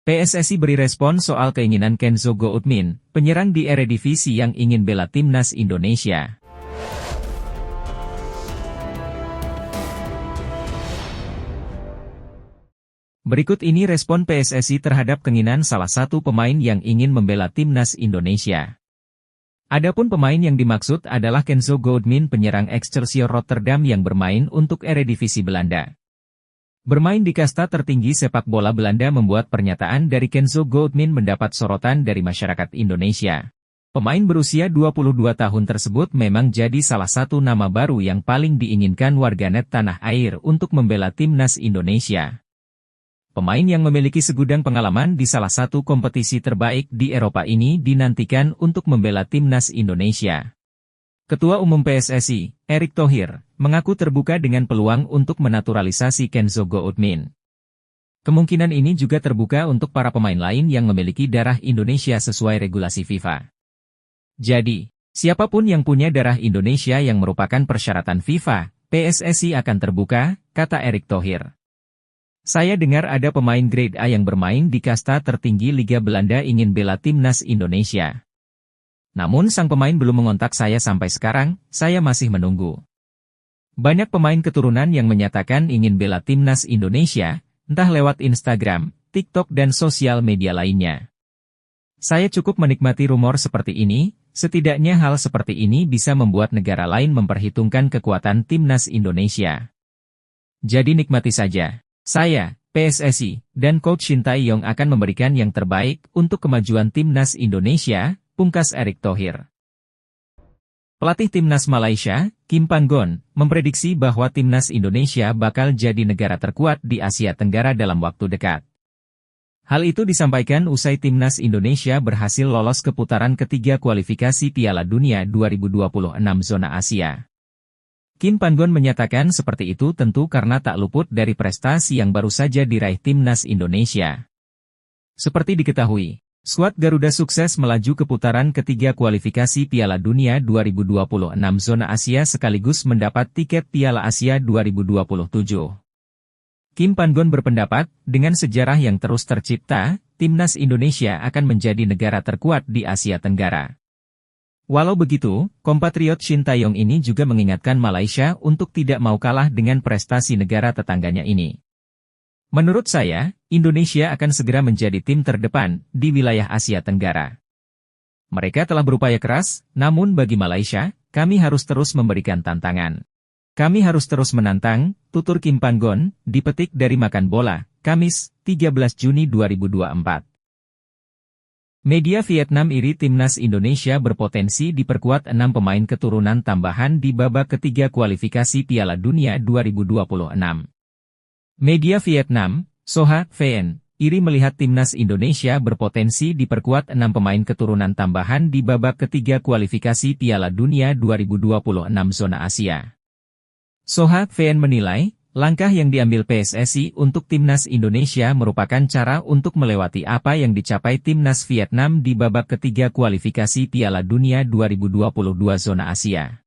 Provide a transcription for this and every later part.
PSSI beri respon soal keinginan Kenzo Goutmin, penyerang di Eredivisie yang ingin bela timnas Indonesia. Berikut ini respon PSSI terhadap keinginan salah satu pemain yang ingin membela timnas Indonesia. Adapun pemain yang dimaksud adalah Kenzo Goutmin, penyerang Excelsior Rotterdam yang bermain untuk Eredivisie Belanda. Bermain di kasta tertinggi sepak bola Belanda membuat pernyataan dari Kenzo Goutmin mendapat sorotan dari masyarakat Indonesia. Pemain berusia 22 tahun tersebut memang jadi salah satu nama baru yang paling diinginkan warganet tanah air untuk membela timnas Indonesia. Pemain yang memiliki segudang pengalaman di salah satu kompetisi terbaik di Eropa ini dinantikan untuk membela timnas Indonesia. Ketua Umum PSSI, Erick Thohir, mengaku terbuka dengan peluang untuk menaturalisasi Kenzo Goutmin. Kemungkinan ini juga terbuka untuk para pemain lain yang memiliki darah Indonesia sesuai regulasi FIFA. Jadi, siapapun yang punya darah Indonesia yang merupakan persyaratan FIFA, PSSI akan terbuka, kata Erick Thohir. Saya dengar ada pemain grade A yang bermain di kasta tertinggi Liga Belanda ingin bela timnas Indonesia. Namun sang pemain belum mengontak saya sampai sekarang, saya masih menunggu. Banyak pemain keturunan yang menyatakan ingin bela timnas Indonesia, entah lewat Instagram, TikTok dan sosial media lainnya. Saya cukup menikmati rumor seperti ini, setidaknya hal seperti ini bisa membuat negara lain memperhitungkan kekuatan timnas Indonesia. Jadi nikmati saja. Saya, PSSI, dan Coach Shin Tae-yong akan memberikan yang terbaik untuk kemajuan timnas Indonesia, pungkas Erick Thohir. Pelatih timnas Malaysia, Kim Panggon, memprediksi bahwa timnas Indonesia bakal jadi negara terkuat di Asia Tenggara dalam waktu dekat. Hal itu disampaikan usai timnas Indonesia berhasil lolos ke putaran ketiga kualifikasi Piala Dunia 2026 zona Asia. Kim Panggon menyatakan seperti itu tentu karena tak luput dari prestasi yang baru saja diraih timnas Indonesia. Seperti diketahui, skuad Garuda sukses melaju ke putaran ketiga kualifikasi Piala Dunia 2026 zona Asia sekaligus mendapat tiket Piala Asia 2027. Kim Panggon berpendapat, dengan sejarah yang terus tercipta, timnas Indonesia akan menjadi negara terkuat di Asia Tenggara. Walau begitu, kompatriot Shin Tae-yong ini juga mengingatkan Malaysia untuk tidak mau kalah dengan prestasi negara tetangganya ini. Menurut saya, Indonesia akan segera menjadi tim terdepan di wilayah Asia Tenggara. Mereka telah berupaya keras, namun bagi Malaysia, kami harus terus memberikan tantangan. Kami harus terus menantang, tutur Kim Panggon, dipetik dari Makan Bola, Kamis, 13 Juni 2024. Media Vietnam iri timnas Indonesia berpotensi diperkuat 6 pemain keturunan tambahan di babak ketiga kualifikasi Piala Dunia 2026. Media Vietnam, Soha VN, iri melihat timnas Indonesia berpotensi diperkuat 6 pemain keturunan tambahan di babak ketiga kualifikasi Piala Dunia 2026 zona Asia. Soha VN menilai, langkah yang diambil PSSI untuk timnas Indonesia merupakan cara untuk melewati apa yang dicapai timnas Vietnam di babak ketiga kualifikasi Piala Dunia 2022 zona Asia.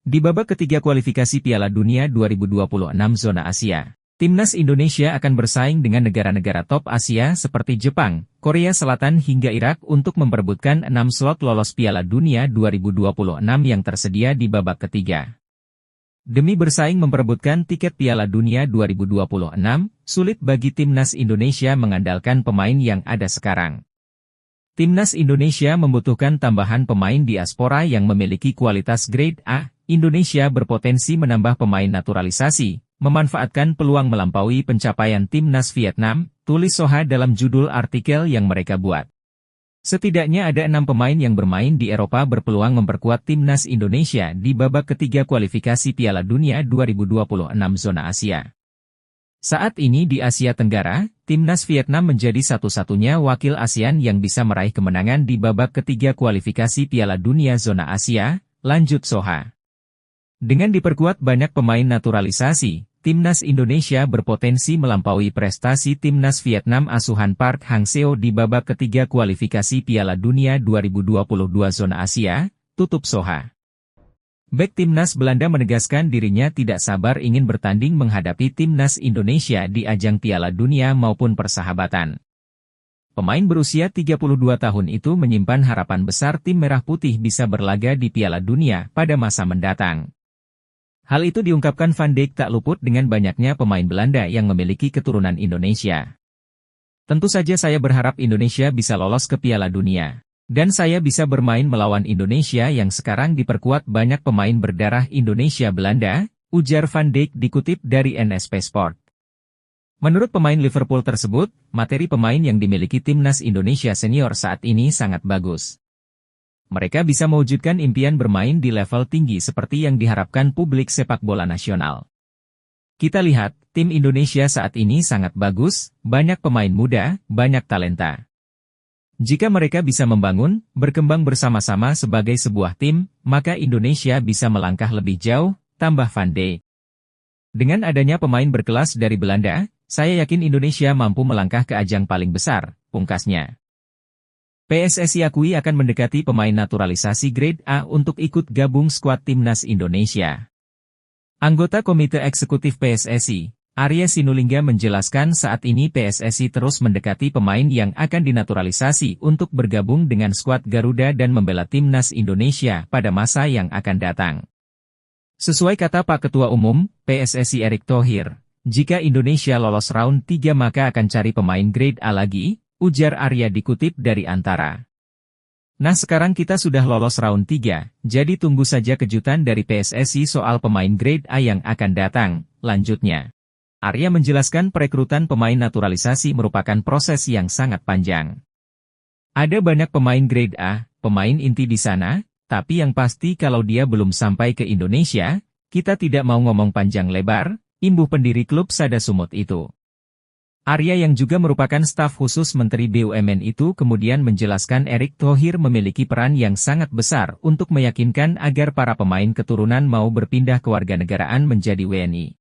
Di babak ketiga kualifikasi Piala Dunia 2026 zona Asia, timnas Indonesia akan bersaing dengan negara-negara top Asia seperti Jepang, Korea Selatan hingga Irak untuk memperebutkan 6 slot lolos Piala Dunia 2026 yang tersedia di babak ketiga. Demi bersaing memperebutkan tiket Piala Dunia 2026, sulit bagi timnas Indonesia mengandalkan pemain yang ada sekarang. Timnas Indonesia membutuhkan tambahan pemain diaspora yang memiliki kualitas grade A. Indonesia berpotensi menambah pemain naturalisasi, memanfaatkan peluang melampaui pencapaian timnas Vietnam, tulis Soha dalam judul artikel yang mereka buat. Setidaknya ada 6 pemain yang bermain di Eropa berpeluang memperkuat timnas Indonesia di babak ketiga kualifikasi Piala Dunia 2026 zona Asia. Saat ini di Asia Tenggara, timnas Vietnam menjadi satu-satunya wakil ASEAN yang bisa meraih kemenangan di babak ketiga kualifikasi Piala Dunia zona Asia, lanjut Soha. Dengan diperkuat banyak pemain naturalisasi, timnas Indonesia berpotensi melampaui prestasi timnas Vietnam asuhan Park Hang-seo di babak ketiga kualifikasi Piala Dunia 2022 zona Asia, tutup Soha. Bek timnas Belanda menegaskan dirinya tidak sabar ingin bertanding menghadapi timnas Indonesia di ajang Piala Dunia maupun persahabatan. Pemain berusia 32 tahun itu menyimpan harapan besar tim Merah Putih bisa berlaga di Piala Dunia pada masa mendatang. Hal itu diungkapkan Van Dijk tak luput dengan banyaknya pemain Belanda yang memiliki keturunan Indonesia. Tentu saja saya berharap Indonesia bisa lolos ke Piala Dunia. Dan saya bisa bermain melawan Indonesia yang sekarang diperkuat banyak pemain berdarah Indonesia-Belanda, ujar Van Dijk dikutip dari NSP Sport. Menurut pemain Liverpool tersebut, materi pemain yang dimiliki timnas Indonesia senior saat ini sangat bagus. Mereka bisa mewujudkan impian bermain di level tinggi seperti yang diharapkan publik sepak bola nasional. Kita lihat, tim Indonesia saat ini sangat bagus, banyak pemain muda, banyak talenta. Jika mereka bisa membangun, berkembang bersama-sama sebagai sebuah tim, maka Indonesia bisa melangkah lebih jauh, tambah Van Dijk. Dengan adanya pemain berkelas dari Belanda, saya yakin Indonesia mampu melangkah ke ajang paling besar, pungkasnya. PSSI akui akan mendekati pemain naturalisasi grade A untuk ikut gabung skuad timnas Indonesia. Anggota Komite Eksekutif PSSI, Arya Sinulinga menjelaskan saat ini PSSI terus mendekati pemain yang akan dinaturalisasi untuk bergabung dengan skuad Garuda dan membela timnas Indonesia pada masa yang akan datang. Sesuai kata Pak Ketua Umum, PSSI Erick Thohir, jika Indonesia lolos round 3 maka akan cari pemain grade A lagi, ujar Arya dikutip dari Antara. Nah sekarang kita sudah lolos round 3, jadi tunggu saja kejutan dari PSSI soal pemain grade A yang akan datang, lanjutnya. Arya menjelaskan perekrutan pemain naturalisasi merupakan proses yang sangat panjang. Ada banyak pemain grade A, pemain inti di sana, tapi yang pasti kalau dia belum sampai ke Indonesia, kita tidak mau ngomong panjang lebar, imbuh pendiri klub Sada Sumut itu. Arya yang juga merupakan staf khusus Menteri BUMN itu kemudian menjelaskan Erick Thohir memiliki peran yang sangat besar untuk meyakinkan agar para pemain keturunan mau berpindah kewarganegaraan menjadi WNI.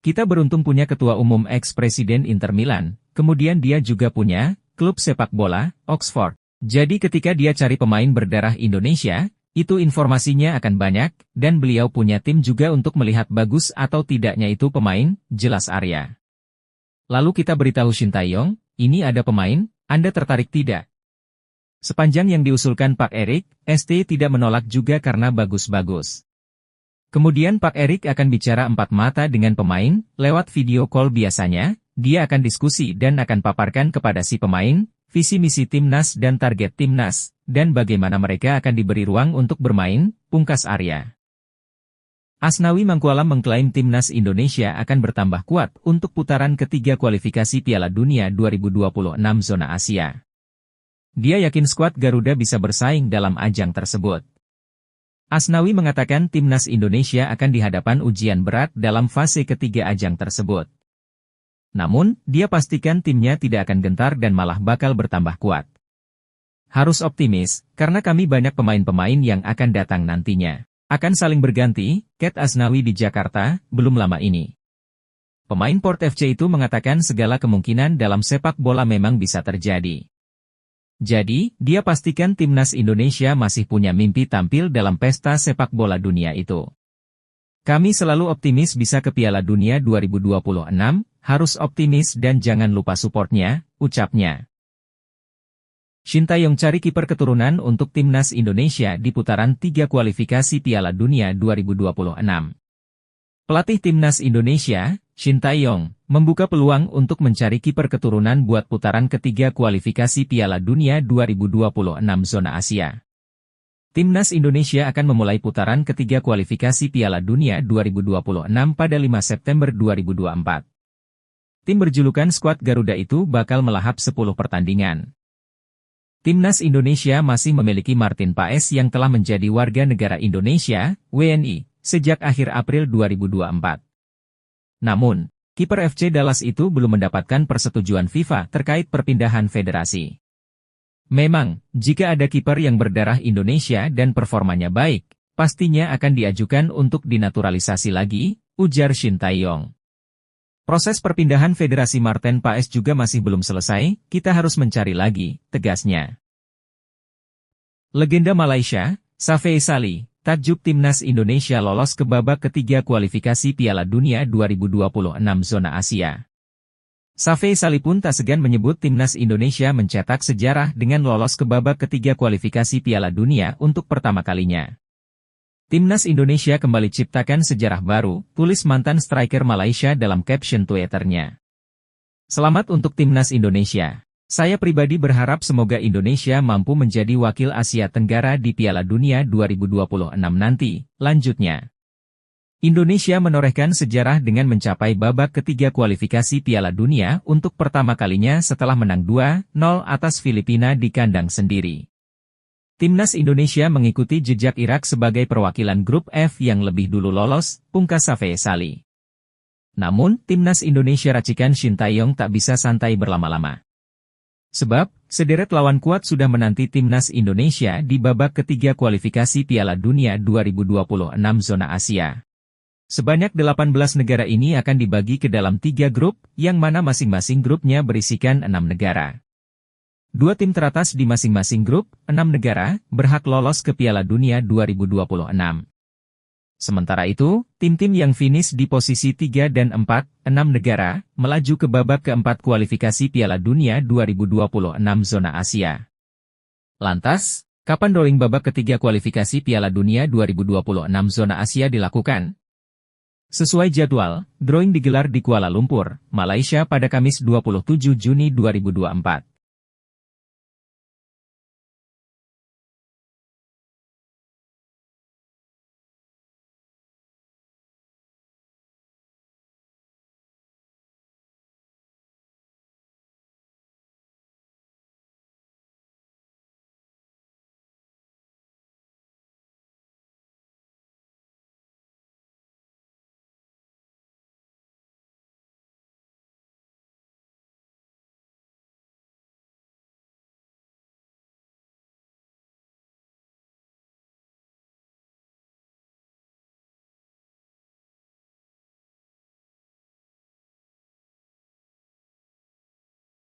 Kita beruntung punya ketua umum ex-presiden Inter Milan, kemudian dia juga punya klub sepak bola, Oxford. Jadi ketika dia cari pemain berdarah Indonesia, itu informasinya akan banyak, dan beliau punya tim juga untuk melihat bagus atau tidaknya itu pemain, jelas Arya. Lalu kita beritahu Shin Tae-yong, ini ada pemain, Anda tertarik tidak? Sepanjang yang diusulkan Pak Erick, ST tidak menolak juga karena bagus-bagus. Kemudian Pak Erick akan bicara empat mata dengan pemain, lewat video call biasanya, dia akan diskusi dan akan paparkan kepada si pemain, visi misi timnas dan target timnas, dan bagaimana mereka akan diberi ruang untuk bermain, pungkas Arya. Asnawi Mangkualam mengklaim timnas Indonesia akan bertambah kuat untuk putaran ketiga kualifikasi Piala Dunia 2026 zona Asia. Dia yakin skuad Garuda bisa bersaing dalam ajang tersebut. Asnawi mengatakan timnas Indonesia akan dihadapan ujian berat dalam fase ketiga ajang tersebut. Namun, dia pastikan timnya tidak akan gentar dan malah bakal bertambah kuat. Harus optimis, karena kami banyak pemain-pemain yang akan datang nantinya. Akan saling berganti, Ket Asnawi di Jakarta, belum lama ini. Pemain Port FC itu mengatakan segala kemungkinan dalam sepak bola memang bisa terjadi. Jadi, dia pastikan timnas Indonesia masih punya mimpi tampil dalam pesta sepak bola dunia itu. Kami selalu optimis bisa ke Piala Dunia 2026, harus optimis dan jangan lupa supportnya, ucapnya. Shin Tae-yong cari kiper keturunan untuk timnas Indonesia di putaran 3 kualifikasi Piala Dunia 2026. Pelatih timnas Indonesia, Shin Tae-yong, membuka peluang untuk mencari kiper keturunan buat putaran ketiga kualifikasi Piala Dunia 2026 zona Asia. Timnas Indonesia akan memulai putaran ketiga kualifikasi Piala Dunia 2026 pada 5 September 2024. Tim berjulukan skuad Garuda itu bakal melahap 10 pertandingan. Timnas Indonesia masih memiliki Martin Paes yang telah menjadi warga negara Indonesia, WNI, sejak akhir April 2024. Namun, kiper FC Dallas itu belum mendapatkan persetujuan FIFA terkait perpindahan federasi. Memang, jika ada kiper yang berdarah Indonesia dan performanya baik, pastinya akan diajukan untuk dinaturalisasi lagi, ujar Shin Tae-yong. Proses perpindahan federasi Martin Paes juga masih belum selesai, kita harus mencari lagi, tegasnya. Legenda Malaysia, Safei Sali, takjub timnas Indonesia lolos ke babak ketiga kualifikasi Piala Dunia 2026 zona Asia. Safei Sali pun tak segan menyebut timnas Indonesia mencetak sejarah dengan lolos ke babak ketiga kualifikasi Piala Dunia untuk pertama kalinya. Timnas Indonesia kembali ciptakan sejarah baru, tulis mantan striker Malaysia dalam caption Twitternya. Selamat untuk timnas Indonesia. Saya pribadi berharap semoga Indonesia mampu menjadi wakil Asia Tenggara di Piala Dunia 2026 nanti, lanjutnya. Indonesia menorehkan sejarah dengan mencapai babak ketiga kualifikasi Piala Dunia untuk pertama kalinya setelah menang 2-0 atas Filipina di kandang sendiri. Timnas Indonesia mengikuti jejak Irak sebagai perwakilan grup F yang lebih dulu lolos, pungkas Safei Sali. Namun, timnas Indonesia racikan Shin Tae-yong tak bisa santai berlama-lama. Sebab, sederet lawan kuat sudah menanti timnas Indonesia di babak ketiga kualifikasi Piala Dunia 2026 zona Asia. Sebanyak 18 negara ini akan dibagi ke dalam 3 grup, yang mana masing-masing grupnya berisikan 6 negara. 2 tim teratas di masing-masing grup, 6 negara, berhak lolos ke Piala Dunia 2026. Sementara itu, tim-tim yang finish di posisi 3 dan 4, 6 negara, melaju ke babak keempat kualifikasi Piala Dunia 2026 zona Asia. Lantas, kapan drawing babak ketiga kualifikasi Piala Dunia 2026 zona Asia dilakukan? Sesuai jadwal, drawing digelar di Kuala Lumpur, Malaysia pada Kamis 27 Juni 2024.